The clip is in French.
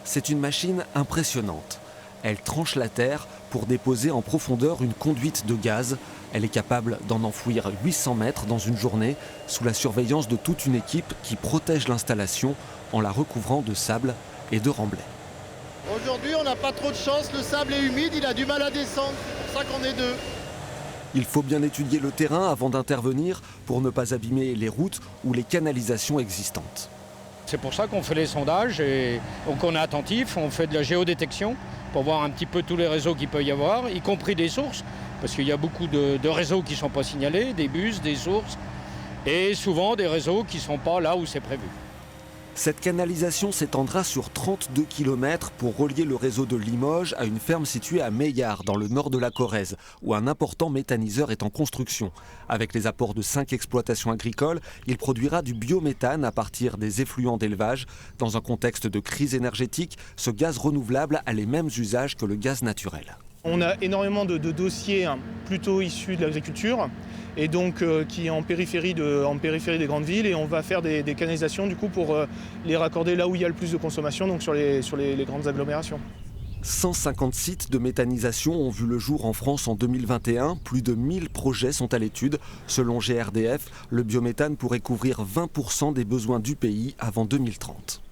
C'est une machine impressionnante. Elle tranche la terre pour déposer en profondeur une conduite de gaz. Elle est capable d'en enfouir 800 mètres dans une journée sous la surveillance de toute une équipe qui protège l'installation en la recouvrant de sable et de remblai. Aujourd'hui, on n'a pas trop de chance, le sable est humide, il a du mal à descendre, c'est pour ça qu'on est deux. Il faut bien étudier le terrain avant d'intervenir pour ne pas abîmer les routes ou les canalisations existantes. C'est pour ça qu'on fait les sondages et donc on est attentif, on fait de la géodétection pour voir un petit peu tous les réseaux qu'il peut y avoir, y compris des sources, parce qu'il y a beaucoup de réseaux qui ne sont pas signalés, des bus, des sources, et souvent des réseaux qui ne sont pas là où c'est prévu. Cette canalisation s'étendra sur 32 km pour relier le réseau de Limoges à une ferme située à Meillard, dans le nord de la Corrèze, où un important méthaniseur est en construction. Avec les apports de 5 exploitations agricoles, il produira du biométhane à partir des effluents d'élevage. Dans un contexte de crise énergétique, ce gaz renouvelable a les mêmes usages que le gaz naturel. On a énormément de dossiers plutôt issus de l'agriculture et donc qui est en périphérie des grandes villes, et on va faire des canalisations du coup pour les raccorder là où il y a le plus de consommation, donc sur les grandes agglomérations. 150 sites de méthanisation ont vu le jour en France en 2021. Plus de 1000 projets sont à l'étude. Selon GRDF, le biométhane pourrait couvrir 20% des besoins du pays avant 2030.